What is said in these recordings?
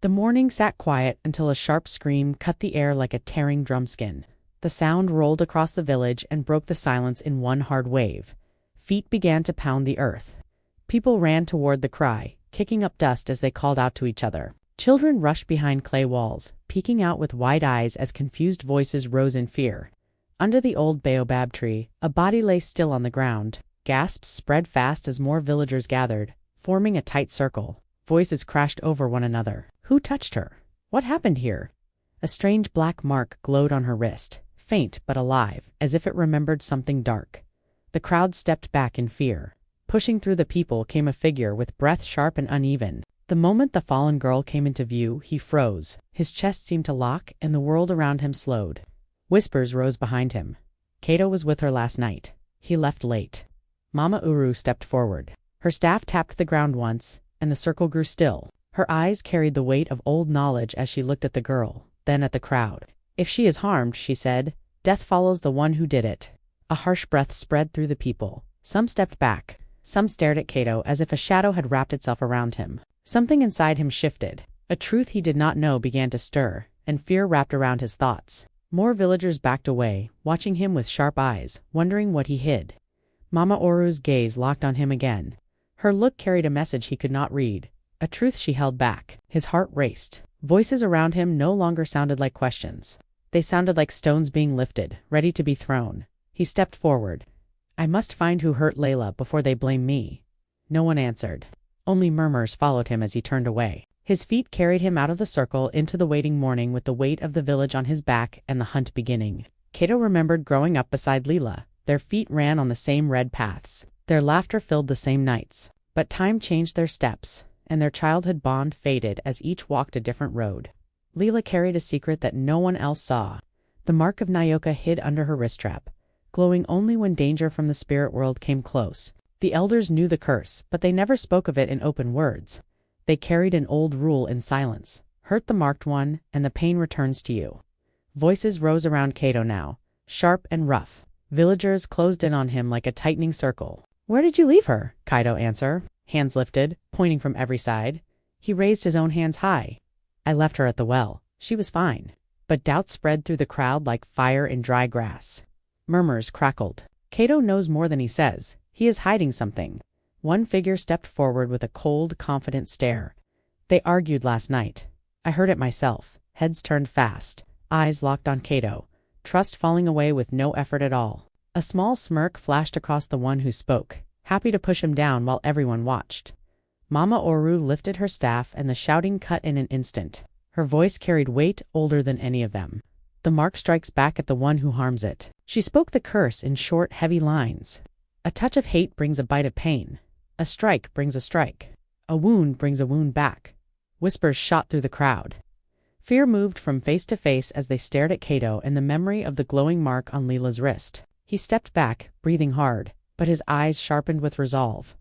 The morning sat quiet until a sharp scream cut the air like a tearing drumskin. The sound rolled across the village and broke the silence in one hard wave. Feet began to pound the earth. People ran toward the cry, kicking up dust as they called out to each other. Children rushed behind clay walls, peeking out with wide eyes as confused voices rose in fear. Under the old baobab tree, a body lay still on the ground. Gasps spread fast as more villagers gathered, forming a tight circle. Voices crashed over one another. Who touched her? What happened here? A strange black mark glowed on her wrist, faint but alive, as if it remembered something dark. The crowd stepped back in fear. Pushing through the people came a figure with breath sharp and uneven. The moment the fallen girl came into view, he froze. His chest seemed to lock, and the world around him slowed. Whispers rose behind him. Kato was with her last night. He left late. Mama Uru stepped forward. Her staff tapped the ground once, and the circle grew still. Her eyes carried the weight of old knowledge as she looked at the girl, then at the crowd. If she is harmed, she said, death follows the one who did it. A harsh breath spread through the people. Some stepped back. Some stared at Kato as if a shadow had wrapped itself around him. Something inside him shifted. A truth he did not know began to stir, and fear wrapped around his thoughts. More villagers backed away, watching him with sharp eyes, wondering what he hid. Mama Oru's gaze locked on him again. Her look carried a message he could not read, a truth she held back. His heart raced. Voices around him no longer sounded like questions. They sounded like stones being lifted, ready to be thrown. He stepped forward. I must find who hurt Layla before they blame me. No one answered. Only murmurs followed him as he turned away. His feet carried him out of the circle into the waiting morning with the weight of the village on his back and the hunt beginning. Kato remembered growing up beside Leela. Their feet ran on the same red paths. Their laughter filled the same nights. But time changed their steps, and their childhood bond faded as each walked a different road. Leela carried a secret that no one else saw. The mark of Nyoka hid under her wrist strap, glowing only when danger from the spirit world came close. The elders knew the curse, but they never spoke of it in open words. They carried an old rule in silence. Hurt the marked one, and the pain returns to you. Voices rose around Kato now, sharp and rough. Villagers closed in on him like a tightening circle. Where did you leave her? Kaito answered, hands lifted, pointing from every side. He raised his own hands high. I left her at the well. She was fine. But doubt spread through the crowd like fire in dry grass. Murmurs crackled. Kato knows more than he says. He is hiding something. One figure stepped forward with a cold, confident stare. They argued last night. I heard it myself. Heads turned fast. Eyes locked on Kato. Trust falling away with no effort at all. A small smirk flashed across the one who spoke, happy to push him down while everyone watched. Mama Oru lifted her staff and the shouting cut in an instant. Her voice carried weight older than any of them. The mark strikes back at the one who harms it. She spoke the curse in short, heavy lines. A touch of hate brings a bite of pain. A strike brings a strike. A wound brings a wound back. Whispers shot through the crowd. Fear moved from face to face as they stared at Kato and the memory of the glowing mark on Leela's wrist. He stepped back, breathing hard, but his eyes sharpened with resolve.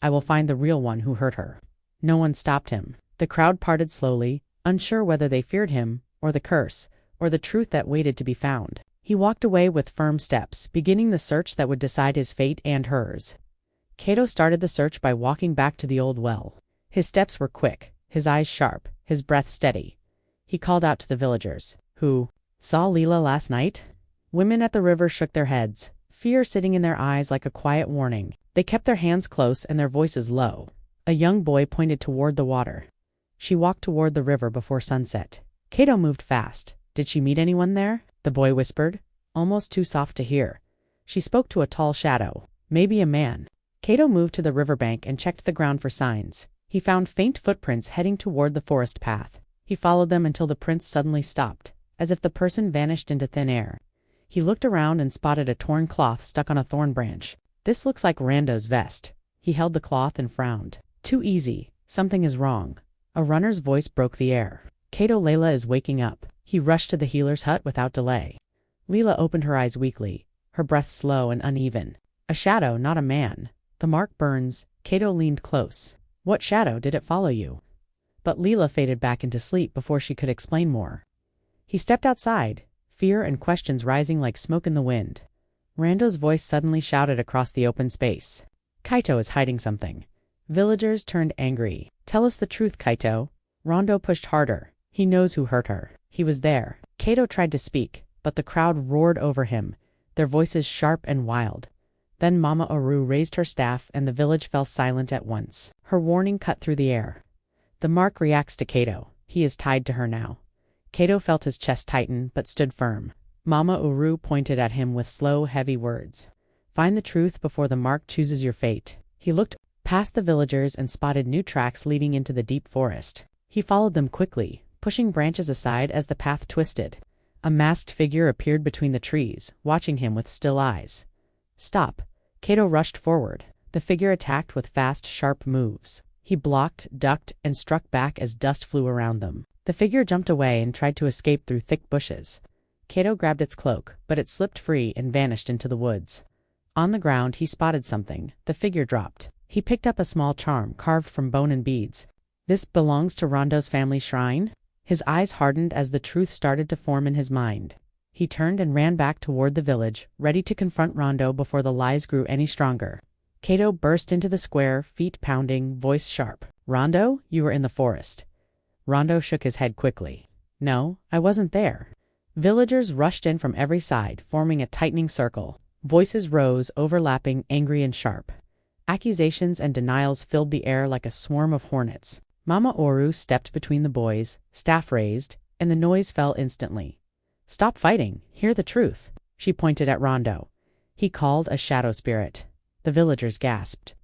I will find the real one who hurt her. No one stopped him. The crowd parted slowly, unsure whether they feared him, or the curse, or the truth that waited to be found. He walked away with firm steps, beginning the search that would decide his fate and hers. Kato started the search by walking back to the old well. His steps were quick, his eyes sharp, his breath steady. He called out to the villagers, who saw Leela last night. Women at the river shook their heads, fear sitting in their eyes like a quiet warning. They kept their hands close and their voices low. A young boy pointed toward the water. She walked toward the river before sunset. Kato moved fast. Did she meet anyone there? The boy whispered, almost too soft to hear. She spoke to a tall shadow, maybe a man. Kato moved to the riverbank and checked the ground for signs. He found faint footprints heading toward the forest path. He followed them until the prints suddenly stopped, as if the person vanished into thin air. He looked around and spotted a torn cloth stuck on a thorn branch. This looks like Rando's vest. He held the cloth and frowned. Too easy. Something is wrong. A runner's voice broke the air. Kato, Layla is waking up. He rushed to the healer's hut without delay. Leela opened her eyes weakly, her breath slow and uneven. A shadow, not a man. The mark burns. Kato leaned close. What shadow? Did it follow you? But Leela faded back into sleep before she could explain more. He stepped outside, fear and questions rising like smoke in the wind. Rando's voice suddenly shouted across the open space. Kaito is hiding something. Villagers turned angry. Tell us the truth, Kaito. Rondo pushed harder. He knows who hurt her. He was there. Kato tried to speak, but the crowd roared over him, their voices sharp and wild. Then Mama Oru raised her staff and the village fell silent at once. Her warning cut through the air. The mark reacts to Kato. He is tied to her now. Kato felt his chest tighten, but stood firm. Mama Oru pointed at him with slow, heavy words. Find the truth before the mark chooses your fate. He looked past the villagers and spotted new tracks leading into the deep forest. He followed them quickly, pushing branches aside as the path twisted. A masked figure appeared between the trees, watching him with still eyes. Stop. Kato rushed forward. The figure attacked with fast, sharp moves. He blocked, ducked, and struck back as dust flew around them. The figure jumped away and tried to escape through thick bushes. Kato grabbed its cloak, but it slipped free and vanished into the woods. On the ground, he spotted something. The figure dropped. He picked up a small charm carved from bone and beads. This belongs to Rondo's family shrine? His eyes hardened as the truth started to form in his mind. He turned and ran back toward the village, ready to confront Rondo before the lies grew any stronger. Kato burst into the square, feet pounding, voice sharp. Rondo, you were in the forest. Rondo shook his head quickly. No, I wasn't there. Villagers rushed in from every side, forming a tightening circle. Voices rose, overlapping, angry and sharp. Accusations and denials filled the air like a swarm of hornets. Mama Oru stepped between the boys, staff raised, and the noise fell instantly. Stop fighting. Hear the truth. She pointed at Rondo. He called a shadow spirit. The villagers gasped.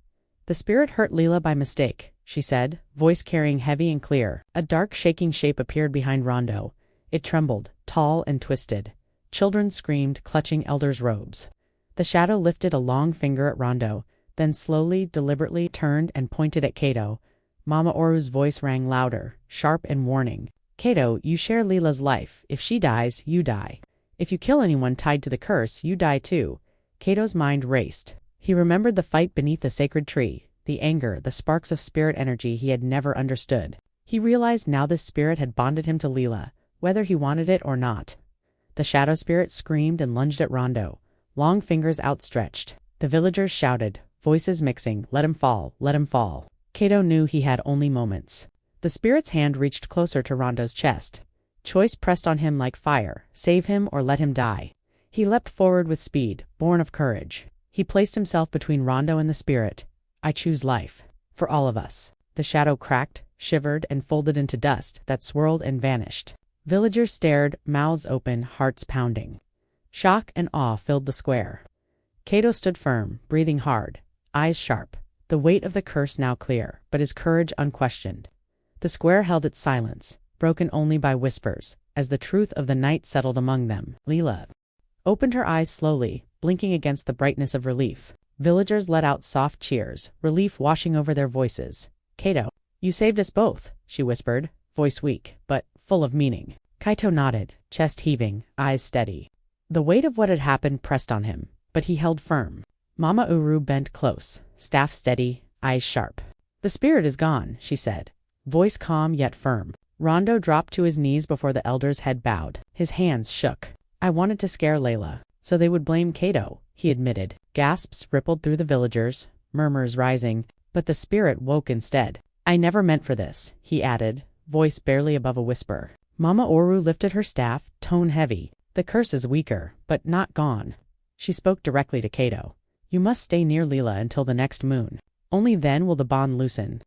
The spirit hurt Leela by mistake, she said, voice carrying heavy and clear. A dark shaking shape appeared behind Rondo. It trembled, tall and twisted. Children screamed, clutching elders' robes. The shadow lifted a long finger at Rondo, then slowly, deliberately turned and pointed at Kato. Mama Oru's voice rang louder, sharp and warning. Kato, you share Leela's life. If she dies, you die. If you kill anyone tied to the curse, you die too. Kato's mind raced. He remembered the fight beneath the sacred tree, the anger, the sparks of spirit energy he had never understood. He realized now this spirit had bonded him to Leela, whether he wanted it or not. The shadow spirit screamed and lunged at Rondo, long fingers outstretched. The villagers shouted, voices mixing, let him fall, let him fall. Kato knew he had only moments. The spirit's hand reached closer to Rondo's chest. Choice pressed on him like fire, save him or let him die. He leapt forward with speed, born of courage. He placed himself between Rondo and the spirit. I choose life. For all of us. The shadow cracked, shivered, and folded into dust that swirled and vanished. Villagers stared, mouths open, hearts pounding. Shock and awe filled the square. Kato stood firm, breathing hard, eyes sharp. The weight of the curse now clear, but his courage unquestioned. The square held its silence, broken only by whispers, as the truth of the night settled among them. Leela opened her eyes slowly, blinking against the brightness of relief. Villagers let out soft cheers, relief washing over their voices. Kato, you saved us both, she whispered, voice weak, but full of meaning. Kaito nodded, chest heaving, eyes steady. The weight of what had happened pressed on him, but he held firm. Mama Uru bent close, staff steady, eyes sharp. The spirit is gone, she said, voice calm yet firm. Rondo dropped to his knees before the elder's head bowed. His hands shook. I wanted to scare Layla, so they would blame Kato, he admitted. Gasps rippled through the villagers, murmurs rising, but the spirit woke instead. I never meant for this, he added, voice barely above a whisper. Mama Oru lifted her staff, tone heavy. The curse is weaker, but not gone. She spoke directly to Kato. You must stay near Leela until the next moon. Only then will the bond loosen.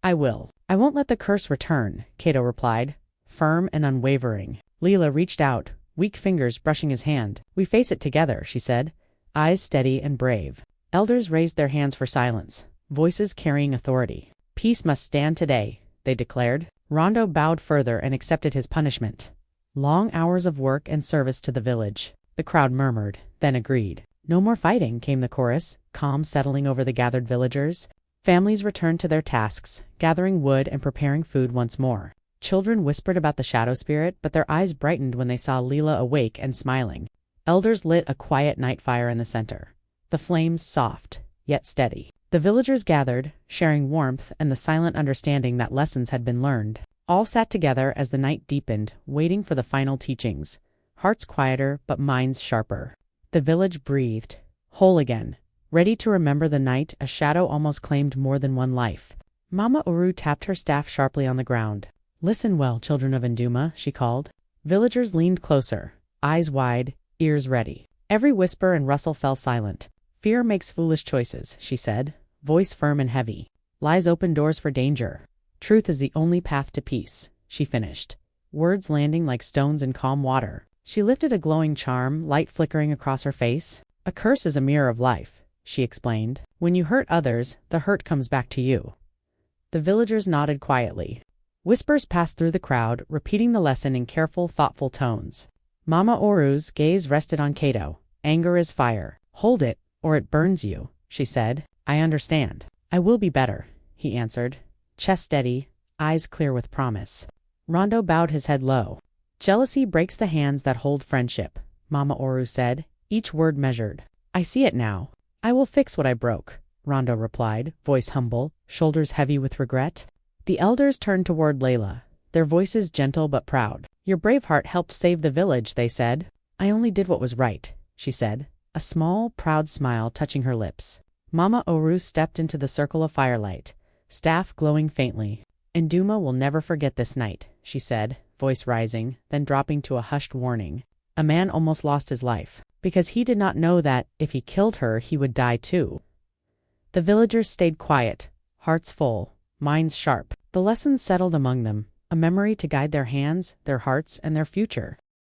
I will. I won't let the curse return, Kato replied, firm and unwavering. Leela reached out, weak fingers brushing his hand. We face it together, she said, eyes steady and brave. Elders raised their hands for silence, voices carrying authority. Peace must stand today, they declared. Rondo bowed further and accepted his punishment. Long hours of work and service to the village. The crowd murmured, then agreed. No more fighting, came the chorus, calm settling over the gathered villagers. Families returned to their tasks, gathering wood and preparing food once more. Children whispered about the shadow spirit, but their eyes brightened when they saw Leela awake and smiling. Elders lit a quiet night fire in the center, the flames soft, yet steady. The villagers gathered, sharing warmth and the silent understanding that lessons had been learned. All sat together as the night deepened, waiting for the final teachings. Hearts quieter, but minds sharper. The village breathed, whole again, ready to remember the night a shadow almost claimed more than one life. Mama Uru tapped her staff sharply on the ground. Listen well, children of Enduma, she called. Villagers leaned closer, eyes wide, ears ready. Every whisper and rustle fell silent. Fear makes foolish choices, she said, voice firm and heavy. Lies open doors for danger. Truth is the only path to peace, she finished, words landing like stones in calm water. She lifted a glowing charm, light flickering across her face. A curse is a mirror of life, she explained. When you hurt others, the hurt comes back to you. The villagers nodded quietly. Whispers passed through the crowd, repeating the lesson in careful, thoughtful tones. Mama Oru's gaze rested on Cato. Anger is fire. Hold it, or it burns you, she said. I understand. I will be better, he answered, chest steady, eyes clear with promise. Rondo bowed his head low. Jealousy breaks the hands that hold friendship, Mama Oru said, each word measured. I see it now. I will fix what I broke, Rondo replied, voice humble, shoulders heavy with regret. The elders turned toward Layla, their voices gentle but proud. Your brave heart helped save the village, they said. I only did what was right, she said, a small, proud smile touching her lips. Mama Oru stepped into the circle of firelight, staff glowing faintly. Enduma will never forget this night, she said, voice rising, then dropping to a hushed warning. A man almost lost his life, because he did not know that, if he killed her, he would die too. The villagers stayed quiet, hearts full, minds sharp. The lessons settled among them, a memory to guide their hands, their hearts, and their future.